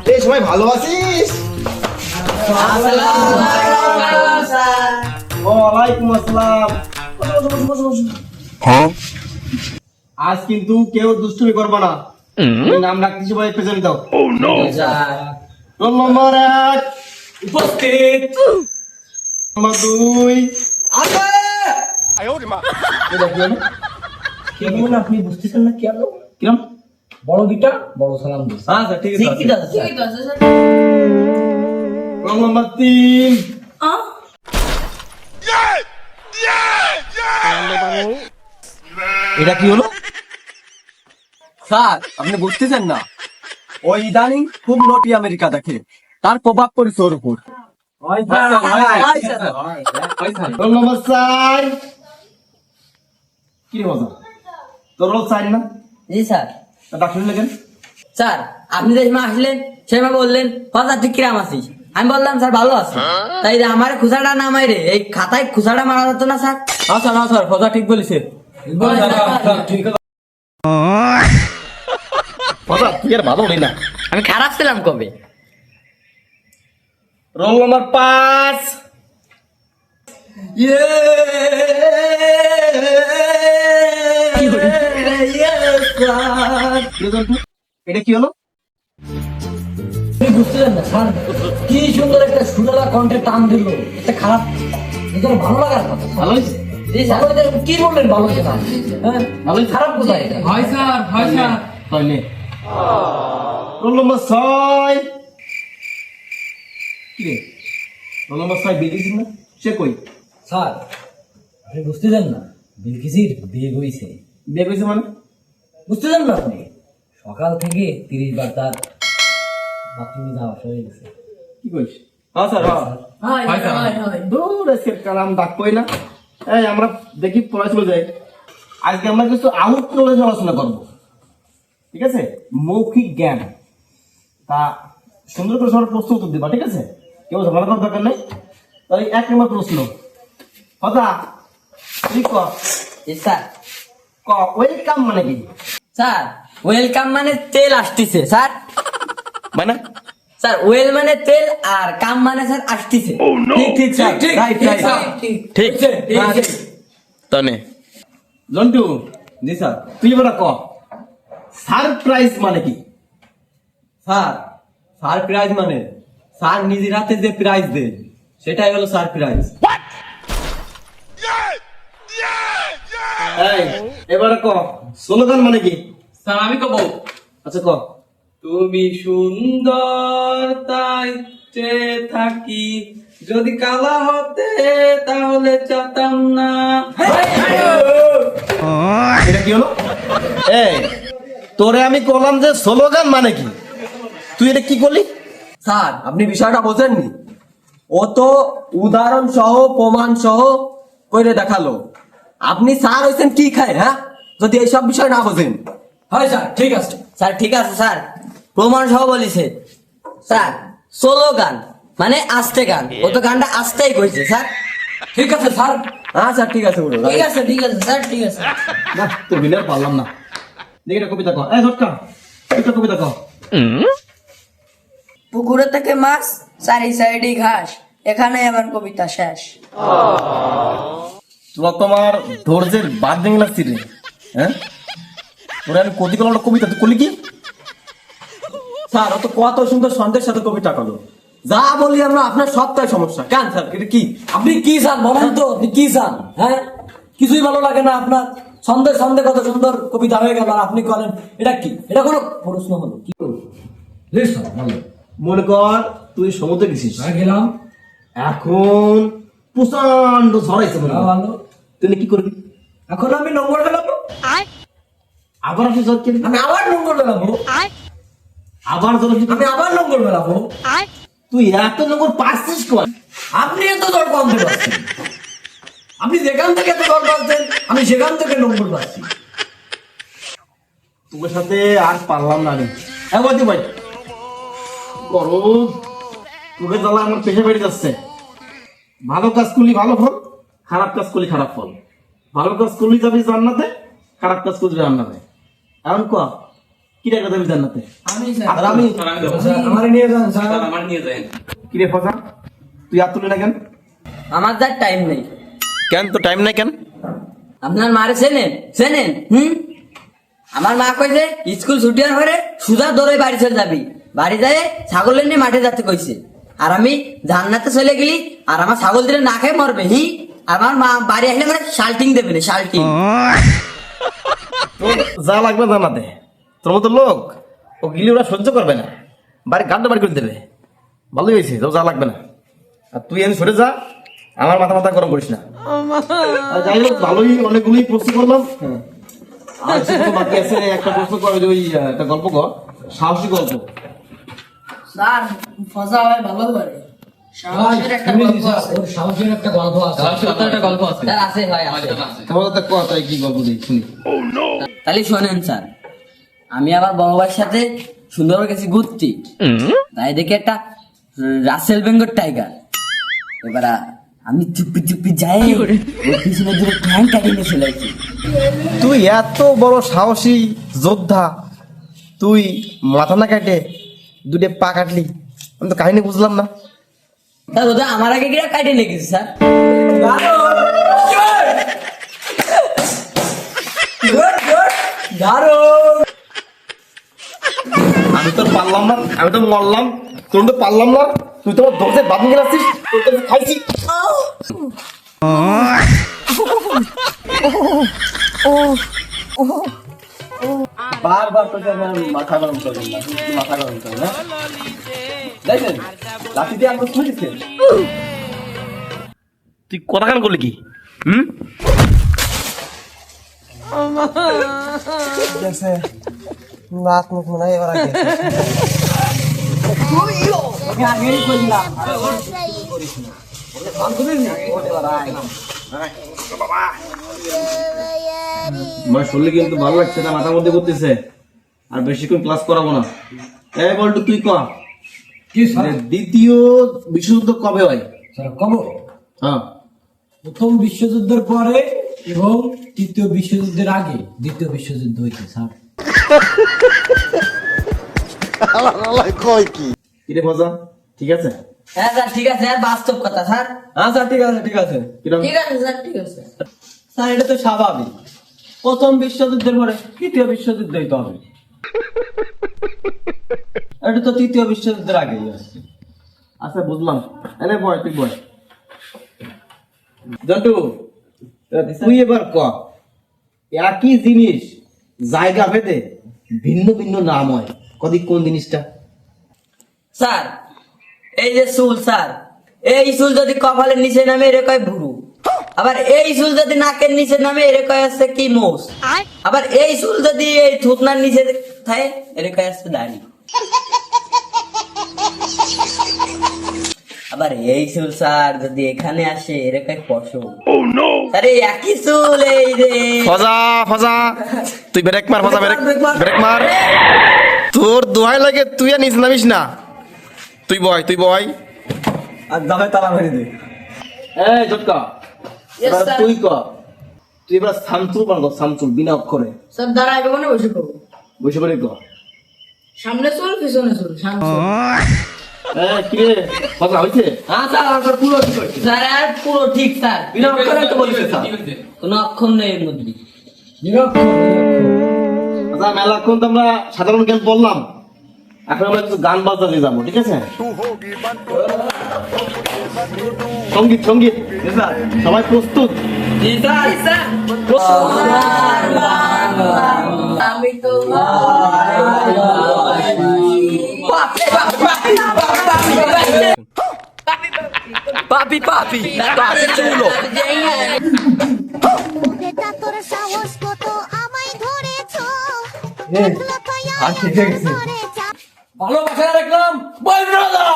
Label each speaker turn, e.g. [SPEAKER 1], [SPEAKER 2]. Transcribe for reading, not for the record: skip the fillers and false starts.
[SPEAKER 1] এই সবাই ভালো আছিস? ওয়ালাইকুম আসসালাম। আজ কিন্তু কেউ দুষ্টুমি করবে না। তুমি নাম ডাকতে সবাই প্রেজেন্ট দাও। রোল নম্বর 1 উপস্থিত। নম্বর 2
[SPEAKER 2] আগে
[SPEAKER 1] এটা কি হলো?
[SPEAKER 2] কেমন আপনি বুঝতেছেন না কি হলো?
[SPEAKER 1] কিরম?
[SPEAKER 2] বড় দুইটা বড় সালাম দিস।
[SPEAKER 1] আচ্ছা ঠিক আছে।
[SPEAKER 2] ঠিক আছে স্যার।
[SPEAKER 1] রোল নম্বর 3 এটা কি হলো?
[SPEAKER 3] স্যার আপনি বুঝতেছেন না, ওই ইদানিং খুব নোটি আমেরিকা দেখে, তার প্রভাব পড়েছে ওর উপর।
[SPEAKER 1] রোল নম্বর 4 কি রে মজা? তোর রোল 4 না?
[SPEAKER 2] জি স্যার।
[SPEAKER 1] ডাক্তার লাগেন?
[SPEAKER 2] স্যার আপনি যে সময় আসলেন সেসময় বললেন কথা ঠিক কিরাম আছিস? আমি বললাম স্যার ভালো আছি। তাই যে আমার খুসাটা না মাইরে এই খাতায় খুসাটা মারা যেত না স্যার?
[SPEAKER 3] আচ্ছা না স্যার, কথা ঠিক বলেছে।
[SPEAKER 1] মজা তুই আর ভালো না।
[SPEAKER 2] আমি খারাপ ছিলাম কবে?
[SPEAKER 1] রোল নম্বর 5 এটা কি হলো?
[SPEAKER 2] আপনি বুঝতেছেন না স্যার, কি সুন্দর একটা সুরেলা কণ্ঠে টান দিল, এটা খারাপ, এটা ভালো লাগার কথা।
[SPEAKER 1] ভালো হয়েছে?
[SPEAKER 2] জি স্যার। কি বললেন ভালো হয়েছে না? হ্যাঁ ভালো খারাপ কোথায় এটা?
[SPEAKER 3] হয় স্যার, হয় স্যার।
[SPEAKER 1] তাহলে রোল নম্বর 6 কি রে? রোল নম্বর 6 বেরিয়েছিস না? সে কই?
[SPEAKER 2] স্যার আপনি বুঝতেছেন না, বিলকিসির বিয়ে হয়েছে।
[SPEAKER 1] বিয়ে করেছে মানে?
[SPEAKER 2] বুঝতেছেন না আপনি? সকাল থেকে 30 বার তার বাথরুমে যাওয়া হয়ে গেছে।
[SPEAKER 1] কি কইস? হ্যাঁ স্যার, হ্যাঁ। দূর আজকের কালাম ডাক কই না। এই আমরা দেখি পড়াশোনা যাই। আজকে আমরা কিছু আউট নলেজ আলোচনা করব। ঠিক আছে? মৌখিক জ্ঞান। তা সুন্দর করে সবার প্রশ্ন উত্তর দিবা, ঠিক আছে? কেউ ঝামেলা করার দরকার নেই। তাহলে 1 নম্বর প্রশ্ন। কথা তুই ক।
[SPEAKER 2] জি স্যার।
[SPEAKER 1] ক ওয়েলকাম মানে কি?
[SPEAKER 2] স্যার ওয়েলকাম মানে তেল আসতেছে স্যার।
[SPEAKER 1] মানে?
[SPEAKER 2] স্যার ওয়েল মানে তেল আর কাম মানে স্যার আসতেছে।
[SPEAKER 3] ঠিক ঠিক স্যার, রাইট রাইট।
[SPEAKER 1] ঠিক
[SPEAKER 2] ঠিক।
[SPEAKER 1] তনে জন্টু,
[SPEAKER 3] জি স্যার।
[SPEAKER 1] তুই এবার ক সারপ্রাইজ মানে কি?
[SPEAKER 3] স্যার সারপ্রাইজ মানে স্যার নিজের হাতে যে প্রাইজ দেয় সেটাই হলো সারপ্রাইজ।
[SPEAKER 1] এই এবার ক স্লোগান মানে কি?
[SPEAKER 3] স্যার আমি কব,
[SPEAKER 1] আচ্ছা ক।
[SPEAKER 3] তুমি সুন্দর তাই চেয়ে থাকি, যদি কালা হতে তাহলে চাতাম না।
[SPEAKER 1] এটা কি হলো? এই তোরে আমি কলাম যে স্লোগান মানে কি, তুই এটা কি করলি?
[SPEAKER 3] স্যার আপনি বিষয়টা বোঝেননি, ও তো উদাহরণ সহ প্রমাণ সহ করে দেখালো। আপনি স্যার হয়েছেন কি খায়, হ্যাঁ, যদি এইসব বিষয় না বোঝেন।
[SPEAKER 2] হয় স্যার, ঠিক আছে স্যার, ঠিক আছে স্যার, প্রমাণ সহ বলিছে স্যার। সোলো গান মানে আস্তে গান, ও তো গানটা আস্তেই কইছে স্যার।
[SPEAKER 3] ঠিক আছে স্যার। হ্যাঁ স্যার ঠিক আছে, বলো।
[SPEAKER 2] ঠিক আছে ঠিক আছে স্যার, ঠিক আছে।
[SPEAKER 1] না তোর বিলে পারলাম না। দেখি এটা কবিতা ক। এই ঝটকা এটা কবিতা ক।
[SPEAKER 4] পুকুরে থেকে মাছ, চারি সাইডে ঘাস, এখানে আমার কবিতা শেষ।
[SPEAKER 1] তোরা তোমার ধৈর্যের বাদ ভেঙে লাগছি রে। হ্যাঁ তোরা আমি কতি কলাম কবিতা তুই করলি কি?
[SPEAKER 3] স্যার ও তো কত সুন্দর ছন্দের সাথে কবিতা করলো, যা বলি আমরা আপনার সবটাই সমস্যা। কেন স্যার এটা কি?
[SPEAKER 2] আপনি কি চান বলেন তো, আপনি কি চান? হ্যাঁ কিছুই ভালো লাগে না আপনার? ছন্দে ছন্দে কত সুন্দর কবিতা হয়ে গেল, আর আপনি বলেন এটা কি? এটা কোনো প্রশ্ন হলো? কি
[SPEAKER 1] মনে কর তুই সমুদ্রে গেছিস,
[SPEAKER 2] গেলাম,
[SPEAKER 1] এখন প্রচন্ড ঝড়াইছে মনে কর।
[SPEAKER 2] ভালো।
[SPEAKER 1] তুই কি করবি?
[SPEAKER 2] এখন আমি নম্বর ফেলাবো,
[SPEAKER 1] আবার আসিস ঝড় কিনবি?
[SPEAKER 2] আমি আবার নম্বর ফেলাবো,
[SPEAKER 1] আবার ঝড় কিনবি?
[SPEAKER 2] আমি আবার নম্বর ফেলাবো।
[SPEAKER 1] তুই এত নম্বর পাচ্ছিস কর?
[SPEAKER 2] আপনি এত দর কম পাচ্ছেন, আপনি যেখান থেকে এত দর পাচ্ছেন আমি সেখান থেকে নম্বর পাচ্ছি।
[SPEAKER 1] তোমার সাথে আর পারলাম না রে। হ্যাঁ বলছি ভাই করো, তোকে জ্বালা আমার পেশে বেড়ে যাচ্ছে। ভালো কাজ করলি ভালো ফল, খারাপ কাজ করলি খারাপ ফল। ভালো কাজ করলি যাবি জান্নাতে, খারাপ কাজ করলি জান্নাতে। এখন ক কি রে কথা জান্নাতে
[SPEAKER 4] আমি
[SPEAKER 1] আর আমি
[SPEAKER 5] আমার নিয়ে যান স্যার
[SPEAKER 1] কি রে ফজা তুই হাত তুলে না কেন?
[SPEAKER 2] আমার যার টাইম নেই।
[SPEAKER 1] কেন তো টাইম নাই কেন?
[SPEAKER 2] আপনার মারে চেনেন আমার মা কইছে স্কুল ছুটি হওয়ার পরে সুজা দৌড়ে বাড়ি চলে যাবি, বাড়ি যায় ছাগলের নিয়ে মাঠে যেতে কইছে। আর আমি জান্নাতে চলে গেলি আর আমার ছাগল দিলে না খেয়ে মরবে। আর আমার মা বাড়ি আসলে মানে শাল্টিং দেবে না, শাল্টিং।
[SPEAKER 1] তোর যা লাগবে জানাতে, তোর মতো লোক ও গিলি ওরা সহ্য করবে না, বাড়ি গাড্ডা বাড়ি করে দেবে। ভালোই হয়েছে, তোর যা লাগবে না। আর তুই এনে সরে যা, আমার মাথা মাথা গরম করিস না। আর যাই হোক ভালোই অনেকগুলোই প্রশ্ন করলাম। আর কিছু বাকি আছে, একটা প্রশ্ন কর, ওই একটা গল্প কর, সাহসী গল্প।
[SPEAKER 4] স্যার ফজা ভাই ভালো করে সাহসের একটা গল্প আছে।
[SPEAKER 5] ওর সাহসের একটা গল্প আছে।
[SPEAKER 2] স্যার আছে ভাই আছে।
[SPEAKER 1] তোমার তো কত কি গল্প দিই শুনি।
[SPEAKER 2] তাহলে শোনেন স্যার, আমি আমার বড় ভাইয়ের সাথে সুন্দর গেছি ঘুরতে, তাই দেখে একটা রাসেল বেঙ্গল টাইগার। এবার আমি চুপি চুপি যাই ওর পিছনে দূরে ঠ্যাং কাটিয়ে চলে আসি।
[SPEAKER 1] তুই এত বড় সাহসী যোদ্ধা, তুই মাথা না কাটে দুটো পা কাটলি, আমি তো কাহিনী বুঝলাম না।
[SPEAKER 2] তা ওটা আমার আগে গিয়ে কাটিয়ে লেগেছে স্যার।
[SPEAKER 1] আমি তো পারলাম না, আমি তো মরলাম, তোর তো পারলাম না, তুই তো দরজে বাদ নিয়ে আসছিস, তোর তো খাইছি।
[SPEAKER 3] বারবার তো মাথা গরম করবেন না, শুধু মাথা গরম করবেন না। দেখেন লাঠি দিয়ে আমাকে খুঁজেছেন।
[SPEAKER 1] তুই কথা কেন করলি কি?
[SPEAKER 3] রাত মুখ মনে হয় এবার আগে
[SPEAKER 1] আমার শরীরে কিন্তু ভালো লাগছে না, মাথার মধ্যে করতেছে, আর বেশিক্ষণ ক্লাস করাবো না। এই বলটু তুই ক,
[SPEAKER 5] কি স্যার?
[SPEAKER 1] দ্বিতীয় বিশ্বযুদ্ধ কবে হয়?
[SPEAKER 5] স্যার কব
[SPEAKER 1] হ্যাঁ,
[SPEAKER 5] প্রথম বিশ্বযুদ্ধের পরে এবং তৃতীয় বিশ্বযুদ্ধের আগে দ্বিতীয় বিশ্বযুদ্ধ হয়েছে স্যার।
[SPEAKER 1] কিরে ফজা ঠিক আছে?
[SPEAKER 2] হ্যাঁ স্যার ঠিক আছে, আর বাস্তব কথা স্যার।
[SPEAKER 3] হ্যাঁ স্যার ঠিক আছে ঠিক আছে
[SPEAKER 1] কিরকম?
[SPEAKER 4] ঠিক আছে স্যার ঠিক আছে।
[SPEAKER 3] স্যার এটা তো স্বাভাবিক, প্রথম বিশ্বযুদ্ধের পরে তৃতীয় বিশ্বযুদ্ধই তো হবে। এটা তো তৃতীয় বিশ্বযুদ্ধের আগেই আসছে।
[SPEAKER 1] আচ্ছা বুঝলাম, এনে বয়, তুই বয়। জন্টু তুই এবার ক, একই জিনিস জায়গা ভেদে ভিন্ন ভিন্ন নাম হয়, কদি কোন জিনিসটা?
[SPEAKER 2] স্যার এই যে চুল স্যার, এই চুল যদি কপালের নিচে নামে এরে কয় ভুরু, আবার এই চুল যদি নাকের নিচে নামে এরে কয় আছে কি মোষ, আবার এই চুল যদি এই থুতনার নিচে থাকে এরে কয় আছে দাড়ি, আবার এই চুল স্যার যদি এখানে আসে এরে কয় পশম। আরে একই চুল এই রে।
[SPEAKER 1] ফজা ফজা তুই ব্রেক মার, ফজা ব্রেক ব্রেক মার, তোর দোহাই লাগে, তুই আর নিচ নামিস না, তুই বয় তুই বয়।
[SPEAKER 3] আর দামে তালা মেরে দে।
[SPEAKER 1] এই জটকা
[SPEAKER 4] Yes,
[SPEAKER 1] এবার
[SPEAKER 4] sir.
[SPEAKER 1] তুই ক, তুই এবার সামচুল বানাবো, সামচুল বিনা অক্ষরে,
[SPEAKER 4] স্যার দাঁড়াইবে মানে বসে পড়বো।
[SPEAKER 1] বসে পড়ে ক।
[SPEAKER 4] সামনে চল পিছনে চল, সামনে চল।
[SPEAKER 1] কিরে ফজা হয়েছে?
[SPEAKER 3] হ্যাঁ স্যার আমার পুরো ঠিক হয়েছে।
[SPEAKER 2] স্যার আর পুরো ঠিক স্যার,
[SPEAKER 3] বিনা অক্ষরে তো বলেছে স্যার।
[SPEAKER 2] কোনো অক্ষর নেই এর মধ্যে।
[SPEAKER 5] নিরক্ষর
[SPEAKER 1] আচ্ছা মেলাক্ষণ তো আমরা সাধারণ জ্ঞান বললাম, এখন আমরা কিছু গান বাজনা দিয়ে যাবো, ঠিক আছে? সঙ্গীত সঙ্গীত সবাই প্রস্তুত?
[SPEAKER 4] আমি তো
[SPEAKER 2] পাপি পাপি পাপি চুলো।
[SPEAKER 6] এটা তোর সাহস কত আমায় ধরেছো
[SPEAKER 3] আর ঠিক হয়ে গেছে।
[SPEAKER 5] ভালোবাসা রাখলাম বল ব্রাদার।